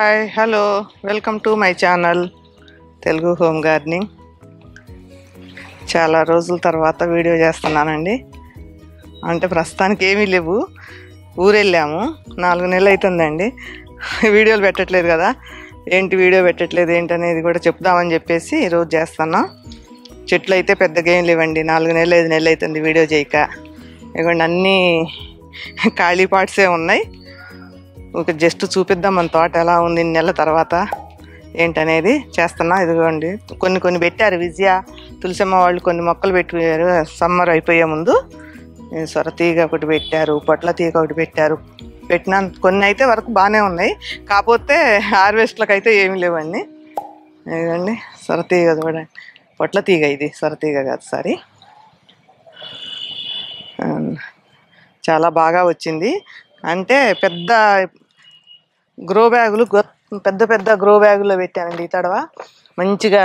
Hi hello welcome to my channel Telugu home gardening. చాలా రోజుల తర్వాత వీడియో చేస్తున్నానండి. అంటే ప్రస్తుతానికి ఏమీ లేవు, ఊరెళ్ళాము. 4 నెలలు అవుతుందండి వీడియోలు పెట్టట్లేదు కదా. వీడియో పెట్టట్లేదు ఏంటనేది కూడా చెప్దామని చెప్పేసి ఈరోజు చేస్తున్నా. చెట్లు అయితే పెద్దగా ఏం లేవండి, 4 నెలలు 5 నెలలు అవుతుంది వీడియో చేయక. ఇవ్వండి అన్నీ ఖాళీ పార్ట్సే ఉన్నాయి. ఒక జస్ట్ చూపిద్దాం మన తోట ఎలా ఉంది నెల తర్వాత ఏంటనేది చేస్తున్నా. ఇదిగోండి కొన్ని పెట్టారు. విజయ తులసమ్మ వాళ్ళు కొన్ని మొక్కలు పెట్టారు సమ్మర్ అయిపోయే ముందు. సొరతీగ ఒకటి పెట్టారు, పొట్ల తీగ ఒకటి పెట్టారు. పెట్టిన కొన్ని అయితే వరకు బాగానే ఉన్నాయి, కాకపోతే హార్వెస్ట్లకు అయితే ఏమీ లేవండి. ఇదండి సొరతీగ చూడండి, పొట్ల తీగ, ఇది సొరతీగ కాదు సారీ. చాలా బాగా వచ్చింది. అంటే పెద్ద గ్రో బ్యాగులు, పెద్ద గ్రో బ్యాగుల్లో పెట్టానండి ఈ తడవ. మంచిగా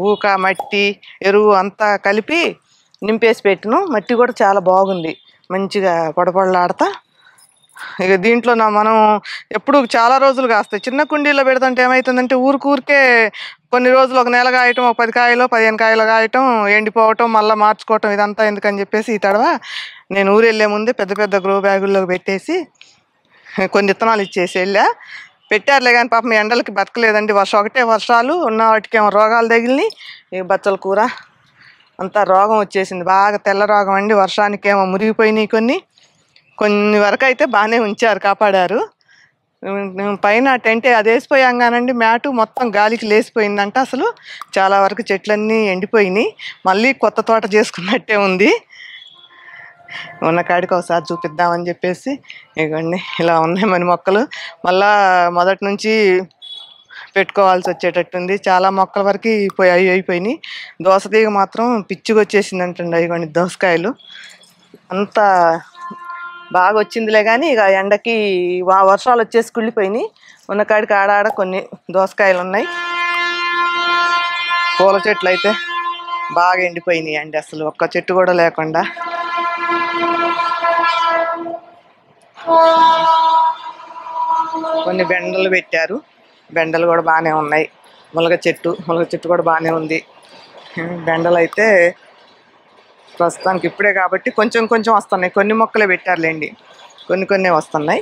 ఊక మట్టి ఎరువు అంతా కలిపి నింపేసి పెట్టిను. మట్టి కూడా చాలా బాగుంది, మంచిగా పొడపొడలాడతా. ఇక దీంట్లో మనం ఎప్పుడు చాలా రోజులు కాస్తాయి. చిన్న కుండీలో పెడుతుంటే ఏమవుతుందంటే ఊరికే కొన్ని రోజులు, ఒక నెల కాయటం, ఒక 10 కాయలు 15 కాయలు కాయటం, ఎండిపోవటం, మళ్ళీ మార్చుకోవటం, ఇదంతా ఎందుకని చెప్పేసి ఈ తడవ నేను ఊరు వెళ్ళే ముందే పెద్ద గ్రో బ్యాగుల్లో పెట్టేసి కొన్ని విత్తనాలు ఇచ్చేసి వెళ్ళా. పెట్టారులే కానీ పాపం ఎండలకి బతకలేదండి. ఒకటే వర్షాలు ఉన్న వాటికేమో రోగాలు తగిలినాయి. ఈ బచ్చల కూర అంతా రోగం వచ్చేసింది, బాగా తెల్ల రోగం అండి. వర్షానికేమో మురిగిపోయినాయి, కొన్ని వరకు అయితే బాగానే ఉంచారు, కాపాడారు. పైన టెంటే అది వేసిపోయాంగానండి, మ్యాటు మొత్తం గాలికి లేసిపోయిందంట. అసలు చాలా వరకు చెట్లన్నీ ఎండిపోయినాయి. మళ్ళీ కొత్త తోట చేసుకున్నట్టే ఉంది. ఉన్న కాడికి ఒకసారి చూపిద్దామని చెప్పేసి ఇవ్వండి ఇలా ఉన్నాయి మన మొక్కలు. మళ్ళా మొదటి నుంచి పెట్టుకోవాల్సి వచ్చేటట్టుంది. చాలా మొక్కల వరకు అయిపోయినాయి. దోసతీగ మాత్రం పిచ్చిగా వచ్చేసిందంటండి. ఇవ్వండి దోసకాయలు అంత బాగా వచ్చిందిలే కానీ ఇక ఎండకి వర్షాలు వచ్చేసి కుళ్ళిపోయినాయి. ఉన్న కాడికి ఆడాడ కొన్ని దోసకాయలు ఉన్నాయి. పూల చెట్లు అయితే బాగా ఎండిపోయినాయి అండి, అసలు ఒక్క చెట్టు కూడా లేకుండా. కొన్ని బెండలు పెట్టారు, బెండలు కూడా బాగానే ఉన్నాయి. ములగ చెట్టు కూడా బాగానే ఉంది. బెండలు అయితే ప్రస్తుతానికి ఇప్పుడే కాబట్టి కొంచెం వస్తున్నాయి. కొన్ని మొక్కలే పెట్టారులేండి, కొన్ని వస్తున్నాయి.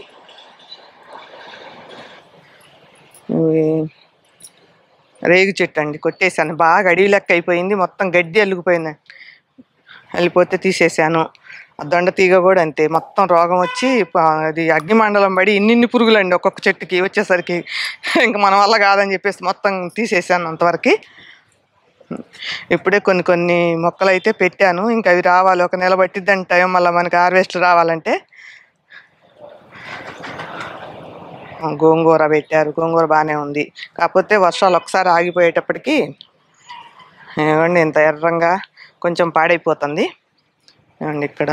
రేగు చెట్టు అండి, కొట్టేశాను. బాగా అడవి లెక్క అయిపోయింది, మొత్తం గడ్డి అల్లుకుపోయింది. వెళ్ళిపోతే తీసేసాను. ఆ దొండ తీగ కూడా అంతే, మొత్తం రోగం వచ్చి అది అగ్నిమండలం పడి ఇన్ని పురుగులండి ఒక్కొక్క చెట్టుకి వచ్చేసరికి. ఇంకా మన వల్ల కాదని చెప్పేసి మొత్తం తీసేసాను అంతవరకు. ఇప్పుడే కొన్ని మొక్కలు అయితే పెట్టాను, ఇంకా అవి రావాలి. ఒక నెల పట్టిద్దండి టైం మళ్ళీ మనకి హార్వెస్ట్ రావాలంటే. గోంగూర పెట్టారు, గోంగూర బాగానే ఉంది. కాకపోతే వర్షాలు ఒకసారి ఆగిపోయేటప్పటికి ఏమండి ఇంత ఎర్రంగా కొంచెం పాడైపోతుంది. ఏమండి ఇక్కడ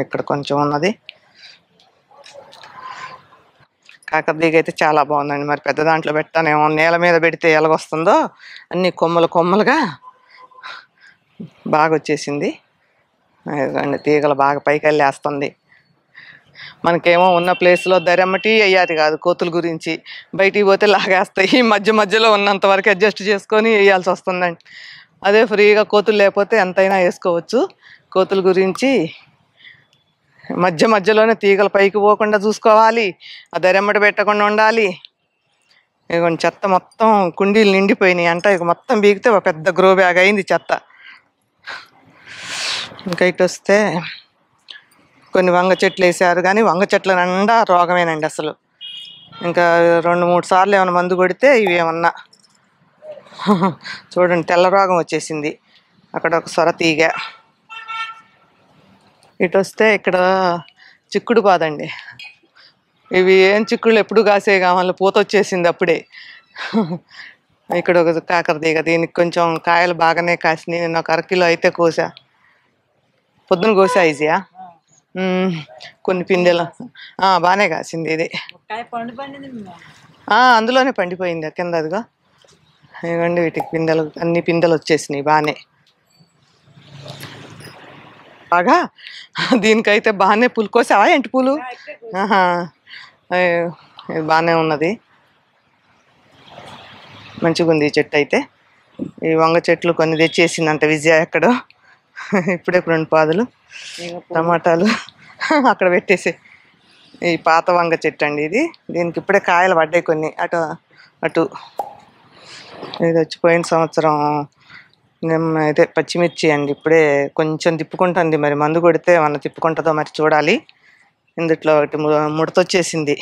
ఇక్కడ కొంచెం ఉన్నది. కాకరతీగ అయితే చాలా బాగుందండి. మరి పెద్ద దాంట్లో పెట్టానేమో, నేల మీద పెడితే ఎలాగొస్తుందో అన్ని కొమ్మలుగా బాగా వచ్చేసింది. తీగలు బాగా పైకి వెళ్ళేస్తుంది. మనకేమో ఉన్న ప్లేస్లో దరెమ్మటి వేయాది కాదు, కోతుల గురించి బయటికి పోతే లాగేస్తాయి. మధ్యలో ఉన్నంత వరకు అడ్జస్ట్ చేసుకొని వేయాల్సి వస్తుందండి. అదే ఫ్రీగా కోతులు లేకపోతే ఎంతైనా వేసుకోవచ్చు. కోతుల గురించి మధ్యలోనే తీగలు పైకి పోకుండా చూసుకోవాలి, ఆ దరెమ్మటి పెట్టకుండా ఉండాలి. ఇక చెత్త మొత్తం కుండీలు నిండిపోయినాయి అంట. ఇక మొత్తం బీగితే ఒక పెద్ద గ్రో బ్యాగ్ అయింది చెత్త. ఇంకా ఇటు వస్తే కొన్ని వంగ చెట్లు వేసారు, కానీ వంగ చెట్ల నిండా రోగమేనండి అసలు. ఇంకా 2-3 సార్లు ఏమైనా మందు కొడితే ఇవి ఏమన్నా చూడండి తెల్ల రోగం వచ్చేసింది. అక్కడ ఒక సొరతీగ. ఇటు వస్తే ఇక్కడ చిక్కుడు పాదండి. ఇవి ఏం చిక్కుళ్ళు ఎప్పుడు కాసే కావాలి, పూత వచ్చేసింది అప్పుడే. ఇక్కడ ఒక కాకరతీగ, దీనికి కొంచెం కాయలు బాగానే కాసినాయి. నేను ఒక 1/2 కిలో అయితే కోసా, పొద్దున కోసా ఈజీయా. కొన్ని పిందెలు బాగానే కాసింది. ఇది అందులోనే పండిపోయింది కింద. అదిగా ఇవ్వండి వీటికి అన్ని పిందెలు వచ్చేసినాయి బాగానే. బాగా. దీనికైతే బాగానే పూలు కోసావా ఏంటి పూలు? ఆహా, ఇది బాగానే ఉన్నది, మంచిగా ఉంది ఈ చెట్టు అయితే. ఈ వంగ చెట్లు కొన్ని తెచ్చేసిందంట విజయ ఎక్కడో. ఇప్పుడే 2 పాదులు టమాటాలు అక్కడ పెట్టేసి. ఈ పాత వంగ చెట్టు అండి ఇది, దీనికి ఇప్పుడే కాయలు పడ్డాయి కొన్ని. అటు అటు ఇది వచ్చి పోయిన సంవత్సరం అయితే పచ్చిమిర్చి అండి. ఇప్పుడే కొంచెం తిప్పుకుంటుంది, మరి మందు కొడితే ఏమన్నా తిప్పుకుంటుందో మరి చూడాలి. ఇందుట్లో ఒకటి ముడతొచ్చేసింది.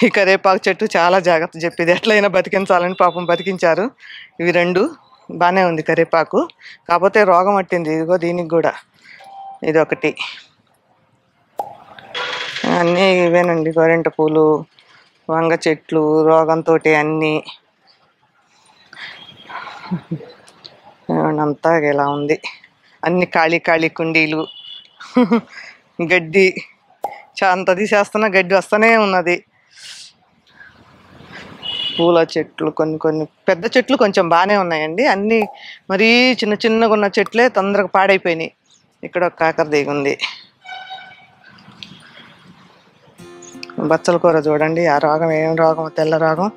ఈ కరివేపాకు చెట్టు చాలా జాగ్రత్త చెప్పేది, ఎట్లయినా బతికించాలని పాపం బతికించారు. ఇవి 2 బాగానే ఉంది కరివేపాకు, కాకపోతే రోగం పట్టింది. ఇదిగో దీనికి కూడా ఇది ఒకటి. అన్నీ ఇవేనండి, గోరెంట పూలు, వంగ చెట్లు రోగంతో అన్నీ. అంతా ఇలా ఉంది, అన్ని ఖాళీ ఖాళీ కుండీలు. గడ్డి అంత తీసేస్తున్నా గడ్డి వస్తూనే ఉన్నది. పూల చెట్లు కొన్ని పెద్ద చెట్లు కొంచెం బాగానే ఉన్నాయండి. అన్నీ మరీ చిన్నగా ఉన్న చెట్లే తొందరగా పాడైపోయినాయి. ఇక్కడ ఒక కాకరదీగ ఉంది. బచ్చల కూర చూడండి, ఆ రోగం ఏం రోగం, తెల్ల రోగం.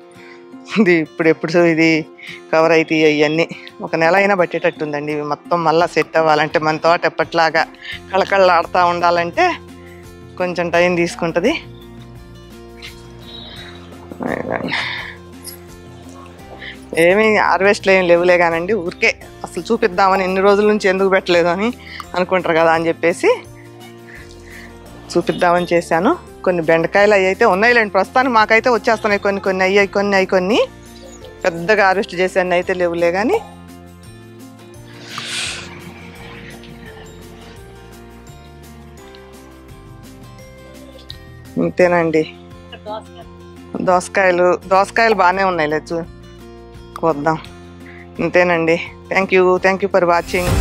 ఇది ఎప్పుడు ఇది కవర్ అయితే ఇవన్నీ 1 నెల అయినా పట్టేటట్టుందండి. ఇవి మొత్తం మళ్ళీ సెట్ అవ్వాలంటే, మన తోట ఎప్పట్లాగా కళకళలాడుతూ ఉండాలంటే కొంచెం టైం తీసుకుంటుంది. ఏమీ హార్వెస్ట్లు ఏమి లేవులే కానండి, ఊరికే అసలు చూపిద్దామని, ఇన్ని రోజుల నుంచి ఎందుకు పెట్టలేదు అని అనుకుంటారు కదా అని చెప్పేసి చూపిద్దామని చేశాను. కొన్ని బెండకాయలు అవి అయితే ఉన్నాయిలేండి ప్రస్తుతానికి, మాకైతే వచ్చేస్తున్నాయి. కొన్ని అయ్యాయి, కొన్ని పెద్దగా హార్వెస్ట్ చేసాను అయితే లేవులే కానీ. ఇంతేనండి. దోసకాయలు బాగానే ఉన్నాయి, లేదు కోద్దాం. ఇంతేనండి. Thank you for watching.